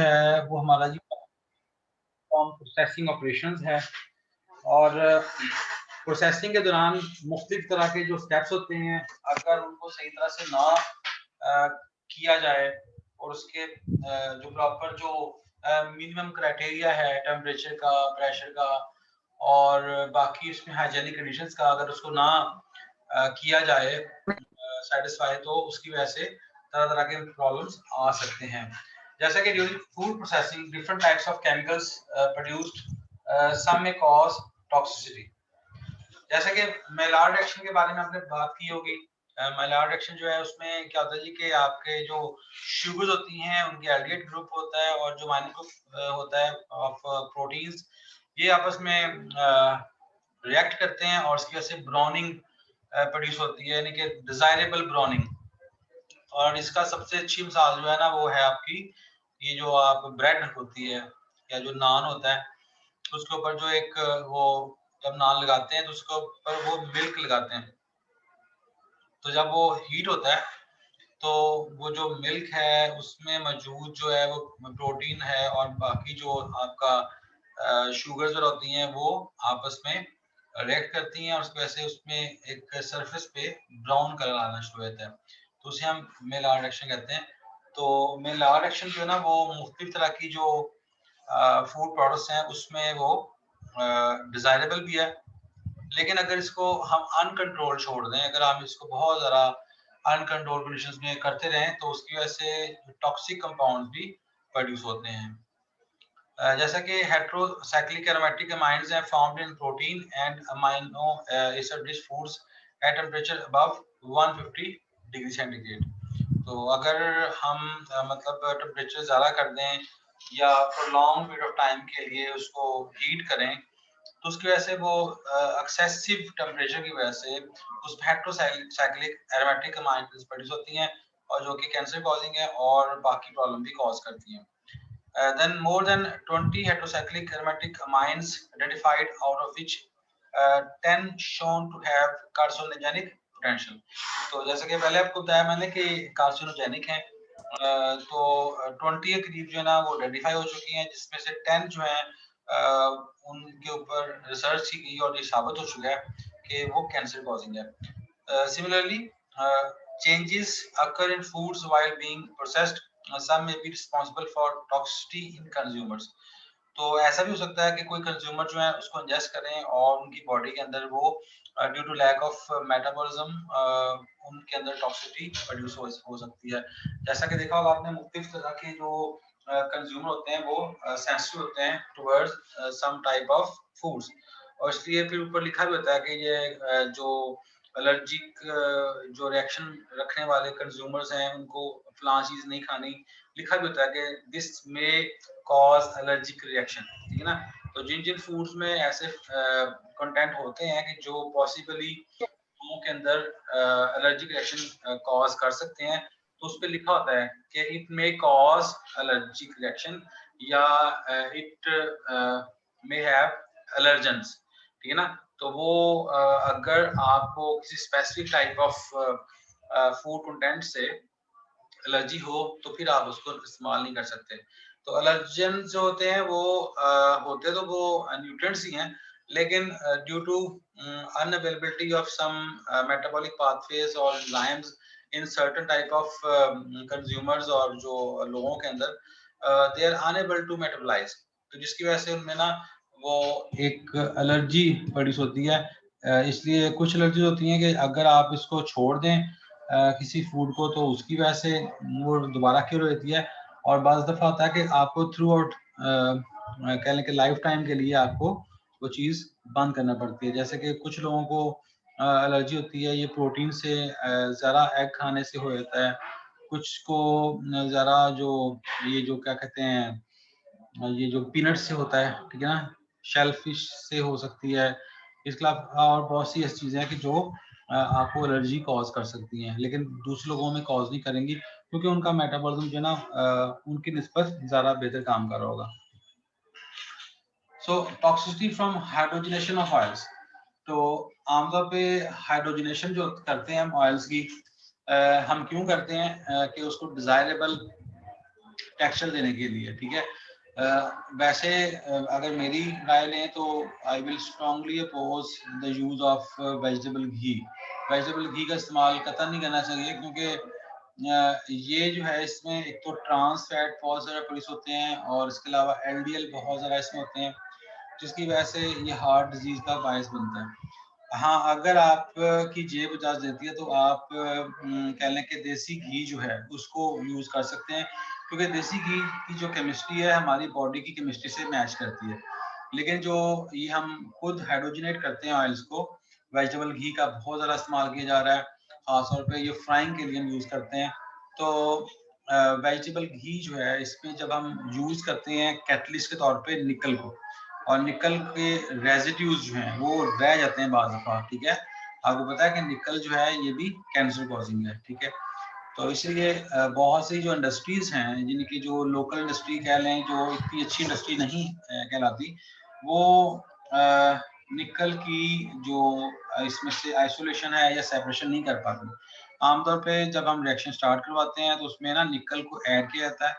है वो हमारा जी प्रोसेसिंग ऑपरेशंस है। और प्रोसेसिंग के दौरान मुख्तलिफ तरह के जो स्टेप्स होते हैं, अगर उनको सही तरह से ना किया जाए और उसके जो प्रॉपर जो मिनिमम क्राइटेरिया है टेम्परेचर का, प्रेशर का और बाकी उसमें हाइजेनिक कंडीशंस का, अगर उसको ना किया जाए सेटिस्फाई, तो उसकी वजह से तरह तरह के प्रॉब्लम्स आ सकते हैं। जैसा कि during food processing different types of chemicals produced, some may cause toxicity. जैसा कि मेलार्ड रिएक्शन के बारे में आपने बात की होगी। मेलार्ड रिएक्शन जो है उसमें क्या होता है जी कि आपके जो शुगर्स होती हैं उनके एल्डिहाइड ग्रुप होता है और जो माइनर ग्रुप होता है ऑफ प्रोटीन्स, ये आपस में रिएक्ट करते हैं और इसकी वजह से ब्राउनिंग प्रोड्यूस होती है, यानी कि डिजायरेबल ब्राउनिंग। और इसका सबसे अच्छी मिसाल जो है ना वो है आपकी ये जो आप ब्रेड होती है या जो नान होता है, उसके ऊपर जो एक वो जब नान लगाते हैं तो उसके ऊपर वो मिल्क लगाते हैं। तो जब वो हीट होता है तो वो जो मिल्क है उसमें मौजूद जो है वो प्रोटीन है और बाकी जो आपका शुगर्स होती हैं वो आपस में रिएक्ट करती हैं और उसकी वजह से उसमें एक सरफेस पे ब्राउन कलर आना शुरू होता है, तो उसे हम मेलार्ड रिएक्शन कहते हैं। तो मेलार्ड रिएक्शन जो है ना वो मुख्तलिफ तरह की जो फूड प्रोडक्ट्स हैं उसमें वो डिजायरेबल भी है, लेकिन अगर इसको हम अनकंट्रोल छोड़ दें, अगर हम इसको बहुत ज़्यादा अनकंट्रोल कंडीशंस में करते रहें तो उसकी वजह से टॉक्सिक कंपाउंड भी प्रोड्यूस होते हैं। जैसा कि हेट्रोसाइक्लिक एरोमेटिक अमाइन्स हैं found in protein and amino acid rich foods at temperature above 150 degree centigrade. तो अगर हम मतलब टेम्परेचर ज़्यादा कर दें या प्रोलॉन्ग पीरियड ऑफ टाइम के लिए उसको हीट करें तो उसकी वजह से वो एक्सेसिव टेम्परेचर की वजह से उस हेट्रोसाइक्लिक एरोमेटिक अमाइन्स प्रोड्यूस होती हैं और जो कि कैंसर कॉजिंग है और बाकी प्रॉब्लम भी कॉज करती हैं। Then more than 20 heterocyclic aromatic amines identified, out of which 10 shown to have carcinogenic potential। तो जैसे कि पहले आपको बताया मैंने कि कार्सिनोजेनिक हैं, तो 20 के करीब जो है ना वो आइडेंटिफाई हो चुकी हैं, जिसमें से 10 जो है उनके ऊपर रिसर्च की गई और ये साबित हो चुका है कि वो कैंसर कॉजिंग है। Similarly, changes occur in foods while being processed. Some may be responsible for toxicity in consumers। तो ऐसा भी हो सकता है कि कोई कंज्यूमर जो है उसको इंजेस्ट करें और उनकी बॉडी के अंदर वो due to lack of metabolism उनके अंदर टॉक्सिसिटी प्रोड्यूस हो सकती है। जैसा कि देखा होगा आपने, मुख्तलिफ तरह के जो कंज्यूमर होते हैं वो सेंसिटिव होते हैं towards some type of foods, और इसलिए फिर ऊपर लिखा भी होता है कि ये जो एलर्जिक जो रिएक्शन रखने वाले कंज्यूमर्स हैं उनको फलां चीज नहीं खानी, लिखा भी होता है कि दिस में कॉज एलर्जिक रिएक्शन, ठीक है ना। तो जिन जिन फूड्स में ऐसे कंटेंट होते हैं कि जो पॉसिबली लोगों के अंदर एलर्जिक रिएक्शन कॉज कर सकते हैं, तो उस पर लिखा होता है कि it may cause allergic reaction या इट मे हैव एलर्जेंस, ठीक है ना। तो वो अगर आपको किसी specific type of food content से एलर्जी हो तो फिर आप उसको इस्तेमाल नहीं कर सकते। तो एलर्जन जो होते हैं वो होते तो वो न्यूट्रिएंट्स ही हैं, लेकिन due to unavailability of some metabolic pathways और enzymes in certain type of consumers और जो लोगों के अंदर they are unable to metabolise, तो जिसकी वजह से उनमें ना वो एक एलर्जी प्रोड्यूस होती है। इसलिए कुछ एलर्जी होती हैं कि अगर आप इसको छोड़ दें किसी फूड को तो उसकी वजह से वो दोबारा क्योर रहती है, और बाज़ दफ़ा होता है कि आपको थ्रू आउट कह लें कि लाइफ टाइम के लिए आपको वो चीज़ बंद करना पड़ती है। जैसे कि कुछ लोगों को एलर्जी होती है ये प्रोटीन से, ज़रा एग खाने से हो जाता है, कुछ को ज़रा जो ये जो क्या कहते हैं ये जो पीनट्स से होता है, ठीक है ना, शेलफिश से हो सकती है। इसके अलावा और बहुत सी ऐसी चीज़ें हैं कि जो आपको एलर्जी कॉज कर सकती हैं, लेकिन दूसरे लोगों में कॉज नहीं करेंगी क्योंकि उनका मेटाबॉलिज्म जो है ना उनकी निस्बत ज़्यादा बेहतर काम कर रहा होगा। So toxicity from hydrogenation of oils. तो आमतौर पे हाइड्रोजनेशन जो करते हैं हम ऑयल्स की, हम क्यों करते हैं कि उसको डिजायरेबल टेक्सचर देने के लिए, ठीक है। वैसे अगर मेरी राय लें तो I will strongly oppose the use of vegetable ghee. Vegetable ghee का इस्तेमाल कतई नहीं करना चाहिए, क्योंकि ये जो है इसमें एक तो ट्रांस फैट बहुत ज़्यादा प्रोड्यूस होते हैं और इसके अलावा एलडीएल बहुत ज़्यादा इसमें होते हैं, जिसकी वजह से ये हार्ट डिजीज़ का बायस बनता है। हाँ, अगर आप की जेब इजाज़त देती है तो आप कह लें कि देसी घी जो है उसको यूज़ कर सकते हैं, क्योंकि देसी घी की जो केमिस्ट्री है हमारी बॉडी की केमिस्ट्री से मैच करती है। लेकिन जो ये हम खुद हाइड्रोजनेट करते हैं ऑयल्स को, वेजिटेबल घी का बहुत ज़्यादा इस्तेमाल किया जा रहा है, ख़ास तौर पे ये फ्राइंग के लिए हम यूज़ करते हैं। तो वेजिटेबल घी जो है इसमें जब हम यूज़ करते हैं कैटलिस्ट के तौर पे निकल को, और निकल के रेजिड्यूज जो हैं वो रह जाते हैं बाज़ दफ़ा, ठीक है। आपको पता है कि निकल जो है ये भी कैंसर कॉजिंग है, ठीक है। तो इसीलिए बहुत सी जो इंडस्ट्रीज़ हैं, जिनकी जो लोकल इंडस्ट्री कह लें, जो इतनी अच्छी इंडस्ट्री नहीं कहलाती, वो निकल की जो इसमें से आइसोलेशन है या सेपरेशन नहीं कर पाती। आमतौर पे जब हम रिएक्शन स्टार्ट करवाते हैं तो उसमें ना निकल को ऐड किया जाता है,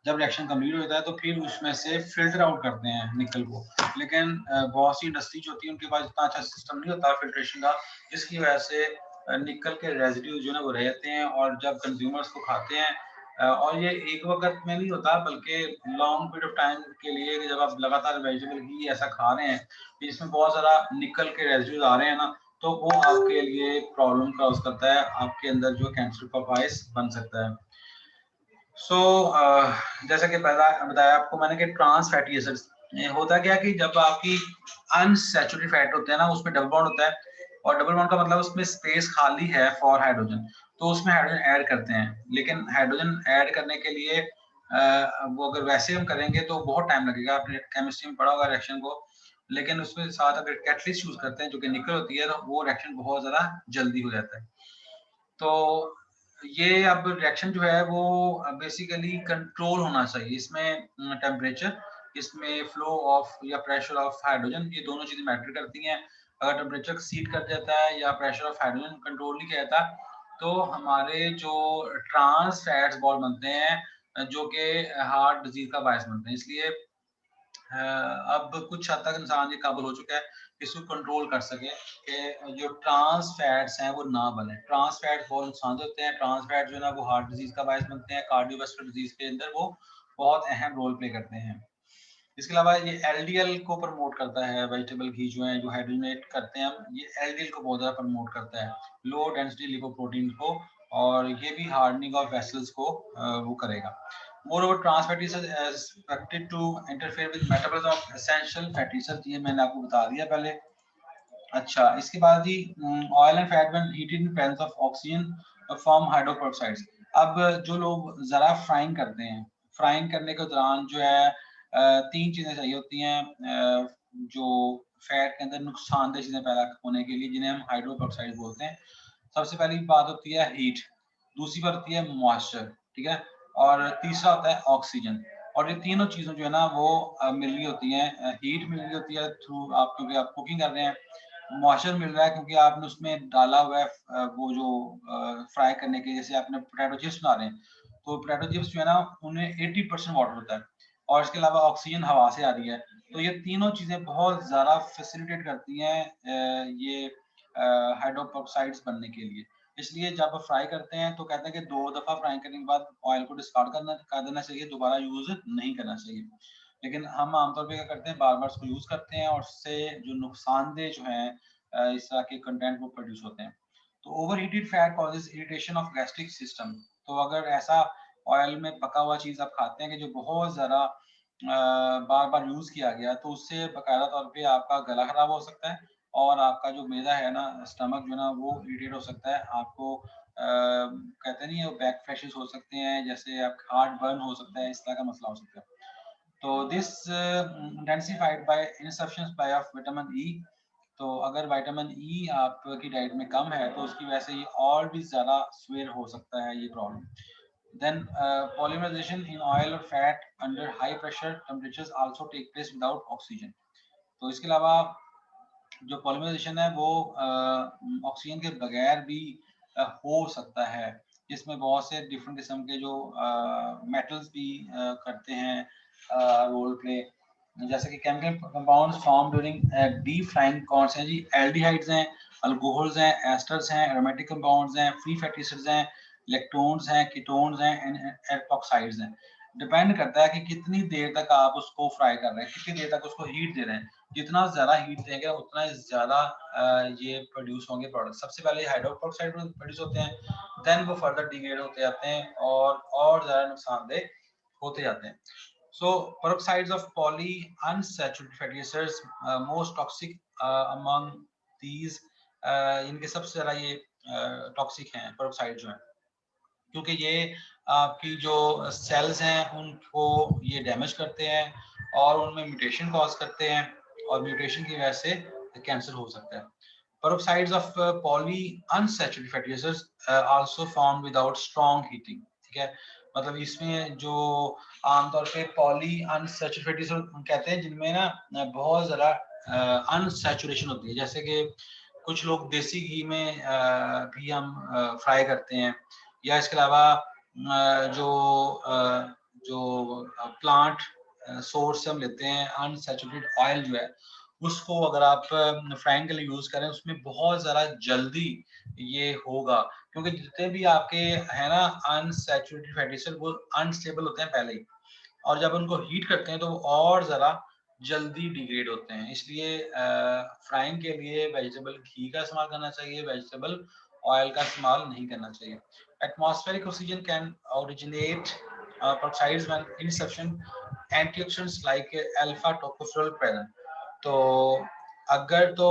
जब रिएक्शन कंप्लीट हो जाता है तो फिर उसमें से फिल्टर आउट करते हैं निकल को। लेकिन बहुत सी इंडस्ट्री जो होती है उनके पास इतना अच्छा सिस्टम नहीं होता फिल्ट्रेशन का, जिसकी वजह से निकल के रेजिड्यूज जो है वो रह जाते हैं, और जब कंज्यूमर्स को खाते हैं और ये एक वक्त में नहीं होता, बल्कि लॉन्ग पीरियड ऑफ टाइम के लिए, कि जब आप लगातार वेजिटेबल घी ऐसा खा रहे हैं इसमें बहुत सारा निकल के रेजिड्यूज आ रहे हैं ना, तो वो आपके लिए प्रॉब्लम काज करता है, आपके अंदर जो कैंसर का बायस बन सकता है। सो जैसा कि पहला बताया आपको मैंने कि ट्रांस फैटी एसिड्स, होता क्या कि जब आपकी अनसैचुरेटेड फैट होते हैं ना उसमें डबल बॉन्ड होता है, और डबल बॉन्ड का मतलब उसमें स्पेस खाली है फॉर हाइड्रोजन, तो उसमें हाइड्रोजन ऐड करते हैं। लेकिन हाइड्रोजन ऐड करने के लिए वो अगर वैसे हम करेंगे तो बहुत टाइम लगेगा, आपने केमिस्ट्री में पढ़ा होगा रिएक्शन को। लेकिन उसके साथ अगर कैटलिस्ट यूज करते हैं जो कि निकल होती है, तो वो रिएक्शन बहुत ज्यादा जल्दी हो जाता है। तो ये अब रिएक्शन जो है वो बेसिकली कंट्रोल होना चाहिए। इसमें टेम्परेचर, इसमें फ्लो ऑफ या प्रेशर ऑफ हाइड्रोजन, ये दोनों चीजें मैटर करती हैं। अगर टेम्परेचर एक्सीड कर जाता है या प्रेशर ऑफ हाइड्रोजन कंट्रोल नहीं किया जाता, तो हमारे जो ट्रांस फैट्स बहुत बनते हैं जो कि हार्ट डिजीज का बायस बनते हैं। इसलिए अब कुछ हद तक इंसान ये काबिल हो चुका है कि इसको कंट्रोल कर सके कि जो ट्रांस फैट्स हैं वो ना बने। ट्रांस फैट्स बहुत नुकसान होते हैं। ट्रांस फैट जो है ना वो हार्ट डिजीज का बायस बनते हैं, कार्डियोवास्कुलर डिजीज के अंदर वो बहुत अहम रोल प्ले करते हैं। इसके अलावा ये एलडीएल को प्रमोट करता है, वेजिटेबल घी जो है जो हाइड्रोजनेट करते हैं हम, ये एलडीएल को बहुत ज़्यादा प्रमोट करता है, लो डेंसिटी लिपोप्रोटीन को, और ये भी हार्डनिंग ऑफ वेसल्स को वो करेगा। Moreover, trans fatty acids is expected to interfere with metabolism of essential fatty acids, ये मैंने आपको बता दिया पहले। अच्छा, इसके बाद ही oil and fat when heated in presence of oxygen form hydroperoxides. अब जो लोग जरा फ्राइंग करते हैं, फ्राइंग करने के दौरान जो है तीन चीजें चाहिए होती हैं जो फैट के अंदर नुकसानदेह चीजें पैदा होने के लिए, जिन्हें हम हाइड्रोपेरोक्साइड बोलते हैं। सबसे पहली बात होती है हीट, दूसरी बात होती है मॉइस्चर, ठीक है, और तीसरा होता है ऑक्सीजन। और ये तीनों चीजें जो है ना वो मिल रही होती हैं। हीट मिल रही होती है थ्रू आप, क्योंकि आप कुकिंग कर रहे हैं। मॉइस्चर मिल रहा है क्योंकि आपने उसमें डाला हुआ है वो जो फ्राई करने के, जैसे आपने पोटैटो चिप्स बना रहे हैं, तो पोटैटो चिप्स जो है ना उनमें 80% वाटर होता है, और इसके अलावा ऑक्सीजन हवा से आ रही है। तो ये तीनों चीजें बहुत ज्यादा फैसिलिटेट करती हैं ये हाइड्रोपेरोक्साइड्स बनने के लिए। इसलिए जब आप फ्राई करते हैं तो कहते हैं कि 2 दफा फ्राई करने के बाद ऑयल को डिस्कार्ड कर देना चाहिए, दोबारा यूज नहीं करना चाहिए। लेकिन हम आमतौर पे क्या करते हैं, बार बार उसको यूज करते हैं, और उससे जो नुकसानदेह जो है इस तरह के कंटेंट वो प्रोड्यूस होते हैं। तो over heated fat causes irritation of gastric system. तो अगर ऐसा ऑयल में पका हुआ चीज आप खाते हैं कि जो बहुत ज्यादा बार बार यूज किया गया, तो उससे बाकायदा तौर पे आपका गला खराब हो सकता है, और आपका जो मैदा है ना, स्टमक जो है ना वो इरिटेट हो सकता है। आपको कहते नहीं है बैक फ्लैशेस हो सकते हैं, जैसे आप हार्ट बर्न हो सकता है, इस तरह का मसला हो सकता है। तो this intensified by insufficient by of vitamin E. तो अगर विटामिन ई आपकी डाइट में कम है तो उसकी वजह से ये और भी ज्यादा स्वेर हो सकता है ये problem. Then polymerisation in oil और fat under high pressure temperatures also take place without oxygen. तो इसके अलावा जो पॉलीमराइजेशन है वो ऑक्सीजन के बगैर भी हो सकता है। जिसमें बहुत से डिफरेंट किस्म के जो मेटल्स भी करते हैं रोल प्ले, जैसे कि chemical compounds form during deep frying कौन से हैं जी? एल्डिहाइड्स हैं, अल्कोहल्स हैं, एस्टर्स हैं, एरोमेटिक कंपाउंड्स हैं, फ्री फैटी एसिड्स हैं, लेक्टोन्स हैं, कीटोन्स हैं एंड एल्कोक्साइड्स हैं। डिपेंड करता है कि कितनी देर तक आप उसको फ्राई कर रहे हैं, कितनी देर तक उसको हीट दे रहे हैं। जितना ज्यादा हीट देंगे उतना ज्यादा ये प्रोड्यूस होंगे प्रोडक्ट। सबसे पहले हाइड्रोक्साइड प्रोड्यूस होते हैं, देन वो फर्दर डिग्रेड होते जाते हैं और ज्यादा नुकसानदेह होते जाते हैं। So peroxides of polyunsaturated fatty acids most toxic among these, इनके सबसे ज्यादा ये टॉक्सिक हैं पेरोक्साइड जो हैं, क्योंकि ये आपकी जो सेल्स हैं उनको ये डैमेज करते हैं और उनमें म्यूटेशन कॉज करते हैं और म्यूटेशन की वजह से कैंसर हो सकता है। Peroxides of polyunsaturated fatty acids also formed without strong heating, ठीक है। मतलब इसमें जो आमतौर पे पॉली अनसैचुरेटेड फैटी एसिड कहते हैं, जिनमें ना बहुत ज़्यादा अनसैचुरेशन होती है, जैसे कि कुछ लोग देसी घी में भी हम फ्राई करते हैं, या इसके अलावा जो प्लांट सोर्स से हम लेते हैं अनसैचुरेटेड ऑयल जो है, उसको अगर आप फ्राइंग के लिए यूज करें उसमें बहुत ज़्यादा जल्दी ये होगा, क्योंकि जितने भी आपके है ना अनसैचुरेटेड फैटी एसिड वो अनस्टेबल होते हैं पहले ही, और जब उनको हीट करते हैं तो वो और ज़्यादा जल्दी डिग्रेड होते हैं। इसलिए फ्राइंग के लिए वेजिटेबल घी का इस्तेमाल करना चाहिए, वेजिटेबल ऑयल का इस्तेमाल नहीं करना चाहिए। Atmospheric oxygen can originate peroxides when insufficient antioxidants like alpha tocopherol present। तो अगर तो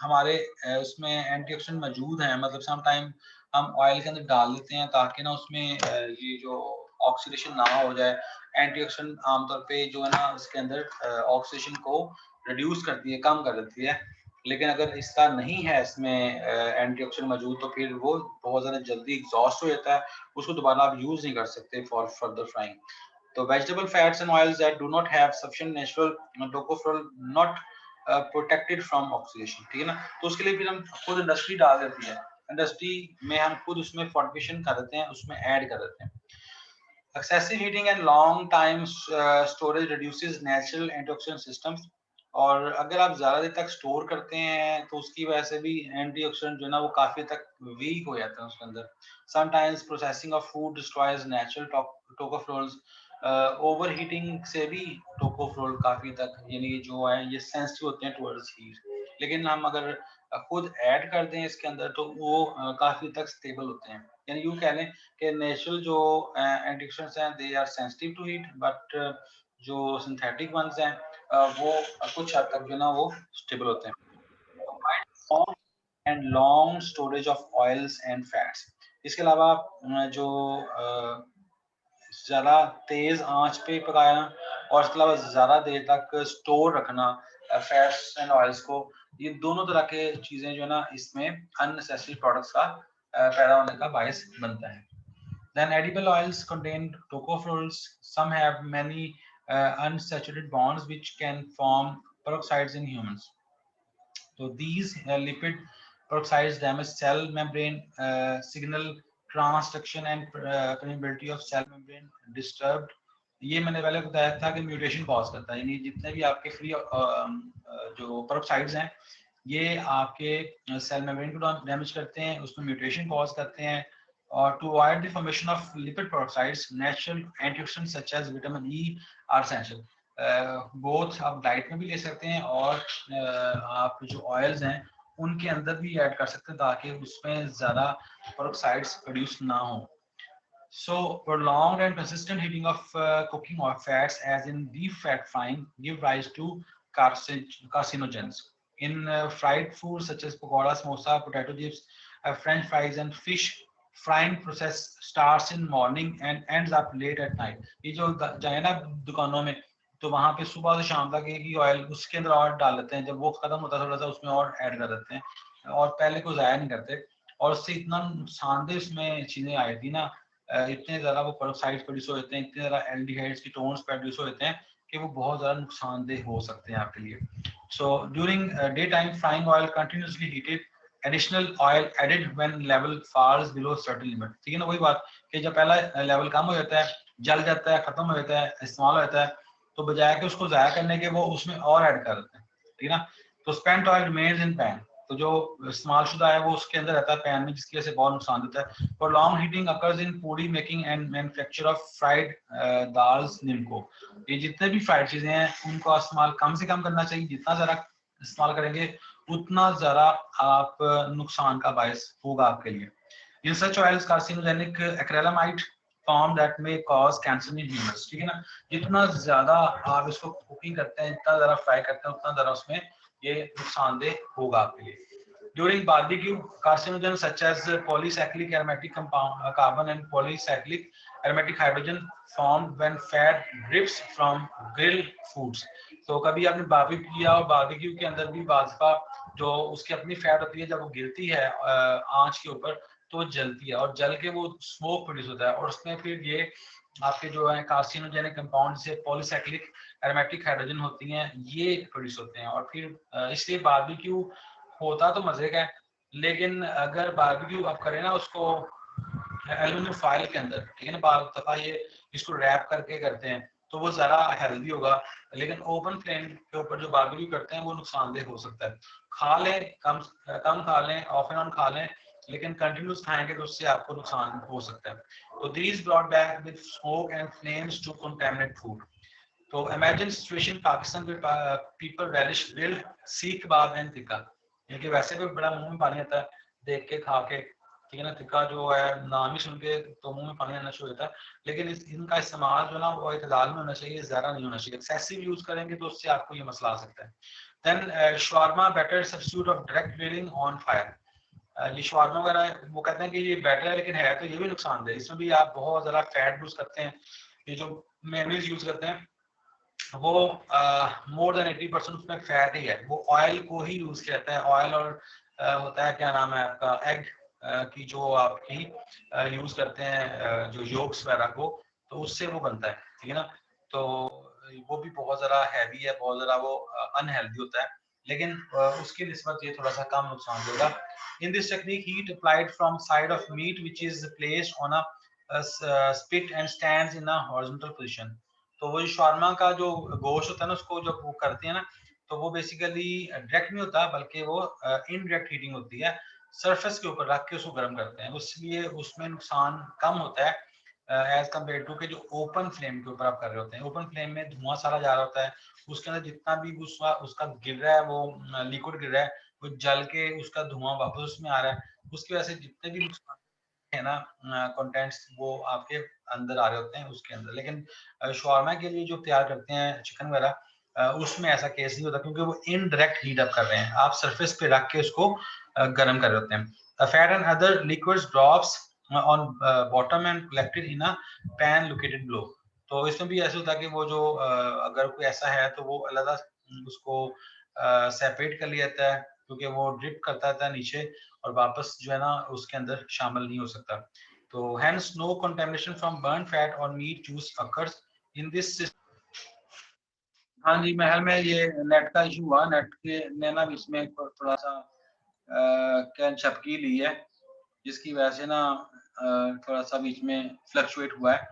हमारे उसमें एंटीऑक्सीडेंट मौजूद हैं, मतलब सम टाइम हम ऑयल के अंदर डाल देते हैं ताकि ना उसमें ये जो ऑक्सीडेशन ना हो जाए। एंटीऑक्सीडेंट आमतौर पे जो है ना उसके अंदर ऑक्सीडेशन को रिड्यूस करती है, कम कर देती है, लेकिन अगर इसका नहीं है इसमें एंटीऑक्सीडेंट मौजूद तो फिर वो बहुत ज़्यादा जल्दी एग्जॉस्ट हो जाता है, उसको दोबारा आप यूज़ नहीं कर सकते फॉर फर्दर फ्राइंग। तो vegetable fats and oils that do not have sufficient natural tocopherol not protected from oxidation, ठीक है ना। तो उसके लिए फिर हम खुद इंडस्ट्री डाल देती है, इंडस्ट्री में हम खुद उसमें फॉर्टिफिकेशन कर देते हैं, उसमें ऐड कर देते हैं। Excessive heating and long time storage reduces natural antioxidant systems। और अगर आप ज़्यादा देर तक स्टोर करते हैं तो उसकी वजह से भी एंटीऑक्सीडेंट जो है ना वो काफ़ी तक वीक हो जाता है उसके अंदर। Sometimes processing of food destroys natural tocopherols. Over heating से भी टोकोफेरोल काफ़ी तक यानी जो है ये सेंसिटिव होते हैं टुवर्ड्स हीट, लेकिन हम अगर खुद ऐड कर दें इसके अंदर तो वो काफ़ी तक स्टेबल होते हैं। यानी यूँ कह लें कि नेचुरल जो एंटीऑक्सीडेंट्स हैं they are sensitive to heat, but जो सिंथेटिक वंस हैं वो कुछ हद तक जो ना वो स्टेबल होते हैं। And long storage of oils and fats. इसके अलावा जो ज़्यादा तेज़ आंच पे पकाना और इसके अलावा ज़्यादा देर तक स्टोर रखना फैट्स एंड ऑयल्स को, ये दोनों तरह के चीज़ें जो है ना इसमें अननेसेसरी प्रोडक्ट्स का पैदा होने का बायस बनता है। Then edible oils contain tocopherols. Some have many unsaturated bonds which can form peroxides in humans. So these lipid peroxides damage cell membrane, signal transduction and permeability of cell membrane disturbed। ये मैंने पहले बताया था कि mutation cause करता है, यानी जितने भी आपके फ्री जो पेरोक्साइड्स हैं ये आपके सेल मेम्ब्रेन को डैमेज करते हैं, उसमें म्यूटेशन कॉज करते हैं। और to avoid the formation of lipid peroxides natural antioxidants such as vitamin E are essential. Both आप डाइट में भी ले सकते हैं और आप जो ऑयल्स हैं उनके अंदर भी ऐड कर सकते हैं ताकि उसमें ज़्यादा पेरोक्साइड्स प्रोड्यूस ना हो। So prolonged and consistent heating of cooking oil fats, as in deep fat frying, give rise to carcinogens. In fried foods such as pakoda, samosa, potato chips, French fries, and fish, frying process starts in morning and ends up late at night. ये जो जाए ना दुकानों में तो वहाँ पे सुबह से शाम तक एक ही ऑयल उसके अंदर और डाल देते हैं, जब वो खत्म होता है थोड़ा सा उसमें और ऐड कर देते हैं और पहले को ज़ाया नहीं करते, और उससे इतना नुकसानदेह इसमें चीज़ें आई थी ना, इतने ज़्यादा वो पेरोक्साइड्स प्रोड्यूस हो जाते हैं, इतने ज़्यादा एल्डिहाइड्स कीटोन्स प्रोड्यूस हो जाते हैं कि वो बहुत ज़्यादा नुकसानदेह हो सकते हैं आपके लिए। So during day time frying oil continuously heated additional oil added when level falls below certain limit. ठीक है ना, वही बात कि जब पहला लेवल कम हो जाता है, जल जाता है, खत्म हो जाता है, इस्तेमाल हो जाता है, तो बजाय कि उसको ज़ाया करने के वो उसमें और ऐड कर देते हैं। ठीक है ना, तो spent oil remains in pan, तो जो इस्तेमाल शुदा है वो उसके अंदर रहता है पैन में, जिसकी वजह से बहुत नुकसान देता है। और long heating occurs in puri making and manufacture of fried dals nimko. ये जितने भी फ्राइड चीजें हैं उनका इस्तेमाल कम से कम करना चाहिए। जितना ज़रा इस्तेमाल करेंगे उतना ज़रा आप नुकसान का बायस होगा आपके लिए। इन सच ऑयल्स कार्सिनोजेनिक एक्रेलामाइड फॉर्म दैट में कॉज कैंसर इन ह्यूमंस। ठीक है ना, जितना ज़्यादा आप इसको कुकिंग करते हैं, जितना ज़्यादा फ्राई करते हैं, उतना ज़्यादा उसमें ये नुकसानदेह होगा आपके लिए। During barbecue, carcinogens such as polycyclic aromatic compound carbon and polycyclic aromatic hydrogen formed when fat drips from grill foods. तो कभी आपने बारबेक्यू किया और बारबेक्यू के अंदर भी बाजका जो उसकी अपनी फैट होती है, जब वो गिरती है आंच के ऊपर तो वो जलती है और जल के वो स्मोक प्रोड्यूस होता है और उसमें फिर ये आपके जो है कार्सिनोजेनिक कंपाउंड से पॉलीसाइक्लिक एरोमेटिक हाइड्रोजन होती हैं, ये प्रोड्यूस होते हैं। और फिर इसलिए बारबेक्यू होता तो मजे का है, लेकिन अगर बारबेक्यू आप करें ना उसको एल्यूमिनियम फॉइल के अंदर, ठीक है ना, बार दफा ये इसको रैप करके करते हैं तो वो ज़रा हेल्दी होगा। लेकिन ओपन फ्लेम के ऊपर जो बारबेक्यू करते हैं वो नुकसानदेह हो सकता है। खा लें, कम कम खा लें, ऑफ एंड ऑन खा लें, लेकिन कंटिन्यूस खाएंगे तो उससे आपको नुकसान हो सकता है। तो these brought back with smoke and flames to contaminate food. तो इमेजिन सिचुएशन पाकिस्तान में पीपल relish grilled सीख कबाब एंड टिक्का, क्योंकि वैसे भी बड़ा मुंह में पानी आता है देख के खा के, ठीक है ना। टिक्का जो है नाम ही सुन के तो मुंह में पानी आना शुरू होता है, लेकिन इनका इस्तेमाल जो ना वो इतदाल में होना चाहिए, ज़्यादा नहीं होना चाहिए। एक्सेसिव यूज करेंगे तो उससे आपको ये मसला आ सकता है। Then shawarma better substitute of direct grilling on fire। ये शवारमा वगैरह वो कहते हैं कि ये बेटर है, लेकिन है तो ये भी नुकसानदेह। इसमें भी आप बहुत ज़्यादा फैट यूज करते हैं। ये जो मेयोनीज यूज करते हैं वो मोर देन 80% उसमें फैट ही है, वो ऑयल को ही यूज किया जाता है। ऑयल और होता है क्या नाम है आपका एग की जो आपकी यूज करते हैं जो योक्स वगैरह को, तो उससे वो बनता है, ठीक है ना। तो वो भी बहुत ज़रा हैवी है, बहुत ज़रा वो अनहेल्दी होता है, लेकिन उसकी निस्बत ये थोड़ा सा कम नुकसान देगा। In this technique heat applied from side of meat which is placed on a spit and stands in a horizontal position. तो वो शॉर्मा का जो गोश्त होता है ना, उसको जब वो करते हैं ना, तो वो बेसिकली डायरेक्ट नहीं होता, बल्कि वो इनडायरेक्ट हीटिंग होती है। सरफेस के ऊपर रख के उसको गर्म करते हैं, इसलिए उसमें नुकसान कम होता है एज कम्पेयर टू के जो ओपन फ्लेम के ऊपर आप कर रहे होते हैं। ओपन फ्लेम में धुआं सारा जा रहा होता है, उसके अंदर जितना भी उसका गिर रहा है, वो लिक्विड गिर रहा है, वो जल के उसका धुआं वापस उसमें आ रहा है, उसकी वजह से जितने भी नुकसान है ना कंटेंट्स वो आपके अंदर आ रहे होते हैं उसके अंदर। लेकिन शवारमा के लिए जो तैयार करते हैं चिकन वगैरह, उसमें ऐसा केस नहीं होता, क्योंकि वो इनडायरेक्ट हीट अप कर रहे हैं, आप सरफेस पे रख के उसको गर्म कर रहे होते हैं। Fat and other liquids drops on bottom and collected in a pan located below. तो इसमें भी ऐसा होता है कि वो जो अगर कोई ऐसा है तो वो अलग उसको सेपरेट कर लिया जाता है, क्योंकि वो ड्रिप करता है नीचे और वापस जो है ना उसके अंदर शामिल नहीं हो सकता। तो hence no contamination from burnt fat or meat juice occurs in this system। हाँ जी, महल में ये नेट का इशू हुआ, नेट के ने ना इसमें थोड़ा सा क्या झपकी ली है, जिसकी वजह से ना थोड़ा सा बीच में फ्लक्चुएट हुआ है,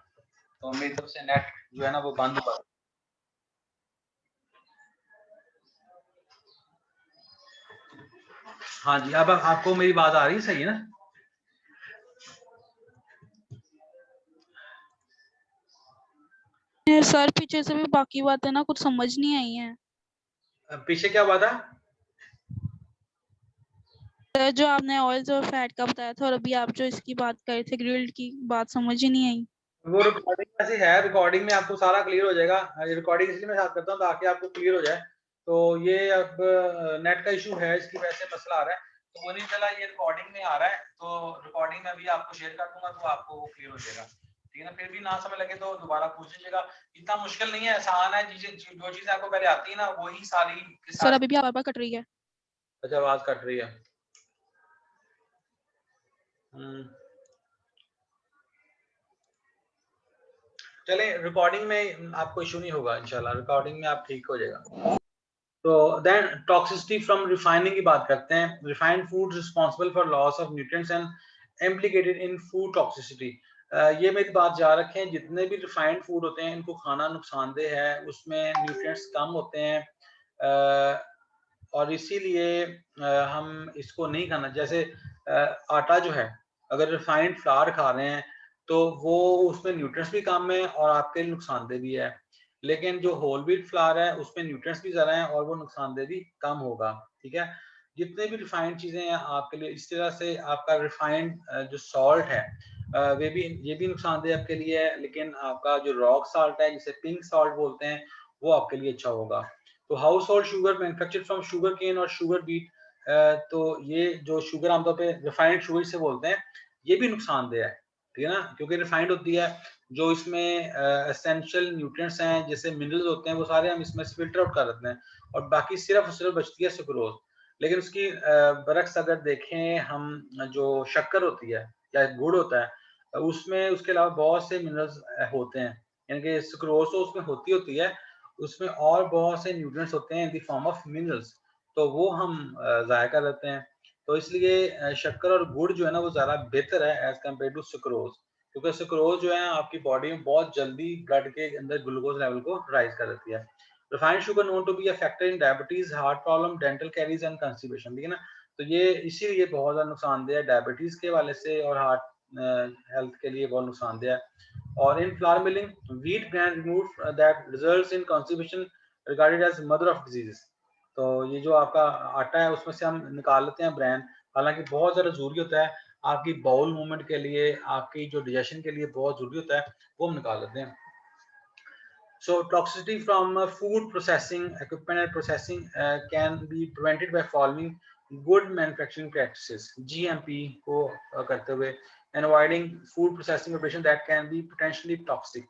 तो मेरी तरफ से नेट जो है ना वो बंद हुआ। हाँ जी, अब आपको मेरी बात आ रही है सही है ना? सर पीछे से भी बाकी बातें ना कुछ समझ नहीं आई हैं। पीछे क्या हुआ था? सर जो आपने ऑयल्स और फैट का बताया था और अभी आप जो इसकी बात कर रहे थे ग्रिल्ड की, बात समझ ही नहीं आई। वो रिकॉर्डिंग ऐसी है, रिकॉर्डिंग में आपको सारा क्लियर हो जाएगा। रिकॉर्डिंग इसलिए मैं साथ करता हूँ ताकि आपको क्लियर हो जाए। तो ये अब नेट का इशू है, इसकी वजह से मसला आ रहा है, तो वो नहीं चला, ये रिकॉर्डिंग में आ रहा है, तो रिकॉर्डिंग में भी आपको शेयर कर दूंगा तो आपको वो क्लियर हो जाएगा, ठीक है ना। फिर भी ना समझ लगे तो दोबारा पूछ लीजिएगा, इतना मुश्किल नहीं है, आसान है। जो चीजें आपको पहले आती है ना वही सारी के सर सारी। अभी भी आवाज कट रही है। अच्छा, आवाज कट रही है। चले, रिकॉर्डिंग में आपको इशू नहीं होगा इंशाल्लाह, रिकॉर्डिंग में आप ठीक हो जाएगा। तो देन टॉक्सिसिटी फ्रॉम रिफाइनिंग की बात करते हैं। Refined food responsible for loss of nutrients and implicated in food toxicity. ये मेरी बात याद रखें, जितने भी रिफाइंड फूड होते हैं इनको खाना नुकसानदेह है, उसमें न्यूट्रिएंट्स कम होते हैं, और इसीलिए हम इसको नहीं खाना। जैसे आटा जो है, अगर रिफाइंड फ्लावर खा रहे हैं तो वो उसमें न्यूट्रिएंट्स भी कम है और आपके लिए नुकसानदेह भी है। लेकिन जो होल व्हीट फ्लावर है उसमें न्यूट्रिएंट्स भी ज़्यादा हैं और वो नुकसानदेह भी कम होगा। ठीक है, जितने भी रिफाइंड चीज़ें हैं आपके लिए, इस तरह से आपका रिफाइंड जो सॉल्ट है ये भी नुकसानदेह आपके लिए है, लेकिन आपका जो रॉक साल्ट है जिसे पिंक सॉल्ट बोलते हैं वो आपके लिए अच्छा होगा। तो household sugar manufactured from sugar cane और शुगर बीट, तो ये जो शुगर आमतौर पे रिफाइंड शुगर से बोलते हैं, ये भी नुकसानदेह है। ठीक है ना, क्योंकि रिफाइंड होती है, जो इसमें एसेंशियल न्यूट्रिएंट्स हैं जैसे मिनरल्स होते हैं वो सारे हम इसमें से फिल्टर आउट कर देते हैं, और बाकी सिर्फ और सिर्फ बचती है सुक्रोज। लेकिन उसकी बरक्स अगर देखें हम, जो शक्कर होती है या गुड़ होता है उसमें उसके अलावा बहुत से मिनरल्स होते हैं, यानी कि सुक्रोज तो उसमें होती है, उसमें और बहुत से न्यूट्रिएंट्स होते हैं in the form of minerals, तो वो हम ज़ाया कर देते हैं। तो इसलिए शक्कर और गुड़ जो है ना वो ज़्यादा बेहतर है एज़ कम्पेयर टू सुक्रोज, क्योंकि सुक्रोज जो है आपकी बॉडी में बहुत जल्दी ब्लड के अंदर ग्लूकोज लेवल को राइज कर देती है। Refined sugar known to be a factor in diabetes, heart problem, dental caries and constipation. ठीक है ना, तो ये इसीलिए बहुत ज़्यादा नुकसानदेह है डायबिटीज के हवाले से, और हार्ट हेल्थ के लिए बहुत नुकसानदेह है। और in flour milling, wheat bran removed that results in constipation regarded as mother of diseases। तो ये जो आपका आटा है उसमें से हम निकाल लेते हैं ब्रांड, हालांकि बहुत ज़्यादा ज़रूरी होता है आपकी बाउल मूवमेंट के लिए, आपकी जो डाइजेशन के लिए बहुत ज़रूरी होता है, वो हम निकाल लेते हैं। So toxicity from food processing equipment and processing can be prevented by following good manufacturing practices (GMP) को करते हुए, and avoiding food processing operation that can be potentially toxic।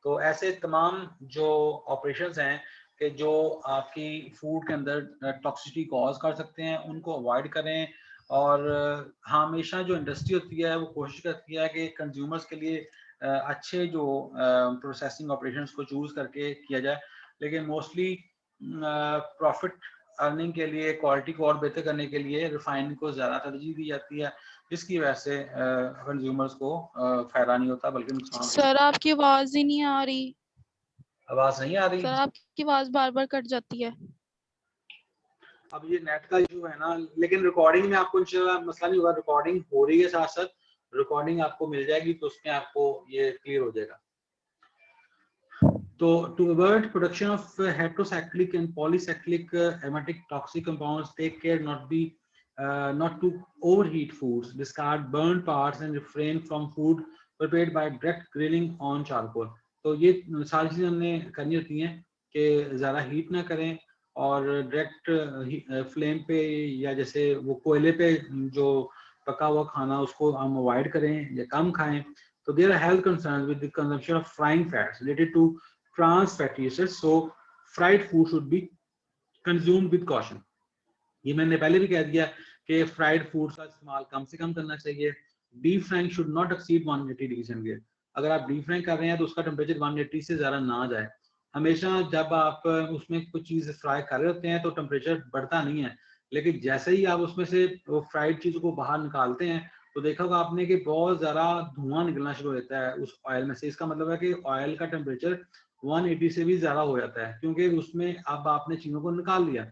तो ऐसे तमाम जो ऑपरेशंस हैं कि जो आपकी फूड के अंदर टॉक्सिसिटी कॉज कर सकते हैं उनको अवॉइड करें। और हमेशा जो इंडस्ट्री होती है वो कोशिश करती है कि कंज्यूमर्स के लिए अच्छे जो प्रोसेसिंग ऑपरेशंस को चूज करके किया जाए, लेकिन मोस्टली प्रॉफिट अर्निंग के लिए, क्वालिटी को और बेहतर करने के लिए रिफाइंड को ज़्यादा तरजीह दी जाती है, जिसकी वजह से कंज्यूमर्स को फायदा नहीं होता बल्कि नुकसान होता है। सर आपकी आवाज ही नहीं आ रही। आवाज नहीं आ रही? सर आपकी आवाज बार बार कट जाती है। अब ये नेट का इशू है ना, लेकिन रिकॉर्डिंग में आपको इंशाल्लाह मसला नहीं होगा, रिकॉर्डिंग हो रही है साथ साथ, रिकॉर्डिंग आपको मिल जाएगी तो उसमें आपको ये क्लियर हो जाएगा। तो to avoid production of heterocyclic and polycyclic aromatic toxic compounds, take care not to overheat foods, discard burnt parts and refrain from food prepared by direct grilling on charcoal। तो ये सारी चीजें हमने करनी होती हैं कि ज़्यादा हीट ना करें, और डायरेक्ट फ्लेम पे या जैसे वो कोयले पे जो पका हुआ खाना उसको हम अवॉइड करें या कम खाएं। तो there are health concerns with the consumption of frying fats related to trans fatty acids, so fried food should be consumed with caution। ये मैंने पहले भी कह दिया कि फ्राइड फूड का इस्तेमाल कम से कम करना चाहिए। Deep frying should not exceed 180 degree centigrade. अगर आप डीप फ्राइंग कर रहे हैं तो उसका टेम्परेचर 180 से ज़्यादा ना जाए। हमेशा जब आप उसमें कुछ चीज़ फ्राई कर रहे होते हैं तो टेम्परेचर बढ़ता नहीं है, लेकिन जैसे ही आप उसमें से वो फ्राइड चीज़ को बाहर निकालते हैं तो देखा होगा आपने कि बहुत ज़्यादा धुआं निकलना शुरू हो जाता है उस ऑयल में से। इसका मतलब है कि ऑयल का टेम्परेचर 180 से भी ज़्यादा हो जाता है, क्योंकि उसमें अब आपने चीज़ों को निकाल लिया।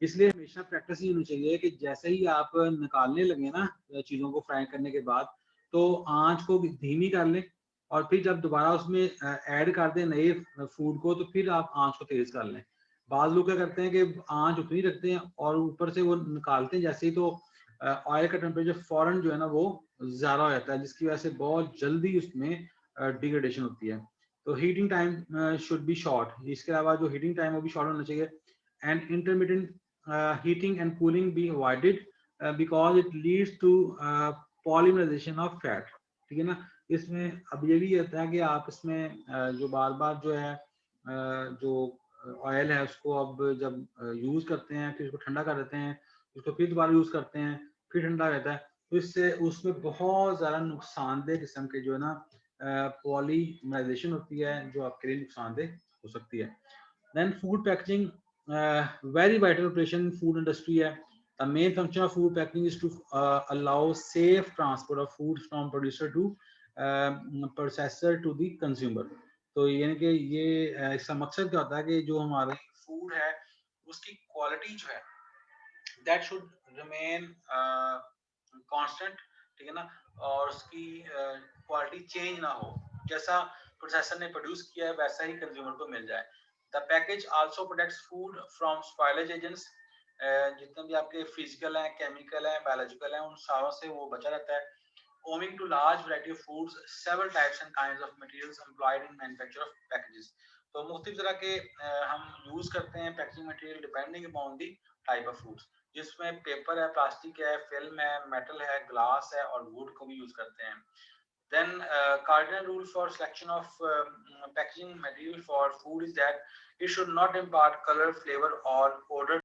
इसलिए हमेशा प्रैक्टिस ही होनी चाहिए कि जैसे ही आप निकालने लगे ना चीज़ों को फ्राई करने के बाद, तो आंच को धीमी कर लें, और फिर जब दोबारा उसमें ऐड कर दें नए फूड को तो फिर आप आंच को तेज कर लें। बाज़ लोग क्या करते हैं कि आंच उतनी रखते हैं और ऊपर से वो निकालते हैं जैसे ही, तो ऑयल का टेम्परेचर फ़ौरन जो है ना वो ज़्यादा हो जाता है, जिसकी वजह से बहुत जल्दी उसमें डिग्रेडेशन होती है। तो heating time should be short. इसके अलावा जो हीटिंग टाइम वो भी शॉर्ट होना चाहिए। And intermediate heating and cooling be avoided because it leads to polymerization of fat। ठीक है ना, इसमें अब ये भी होता है कि आप इसमें जो बार बार जो है जो ऑयल है उसको अब जब यूज करते हैं फिर उसको ठंडा कर देते हैं, उसको फिर दोबारा यूज करते हैं, फिर ठंडा रहता है, तो इससे उसमें बहुत ज़्यादा नुकसानदेह किस्म के जो है ना पॉलीमराइजेशन होती है जो आपके लिए नुकसानदेह हो सकती है। Then food packaging very vital operation in food industry है. The main function of food packaging is to allow safe transport of food from producer to processor to the consumer. तो यानी कि ये इसका मकसद क्या होता है कि जो हमारा फूड है उसकी क्वालिटी जो है that should remain constant, ठीक है ना, और उसकी क्वालिटी चेंज ना हो, जैसा प्रोसेसर ने प्रोड्यूस किया है वैसा ही कंज्यूमर को मिल जाए. The package also protects food from spoilage agents. जितने भी आपके फिजिकल हैं, केमिकल हैं, बायोलॉजिकल हैं, उन सारों से वो बचा रहता है. owing to large variety of foods, several types and kinds of materials employed in manufacture of packages. तो मुख्तलिफ तरह के हम यूज करते हैं packaging material depending upon the type of foods, जिसमें पेपर है, प्लास्टिक है, फिल्म है, मेटल है, ग्लास है और वुड को भी यूज करते हैं. Then cardinal rule for selection of packaging material for food is that it should not impart color, flavor or odor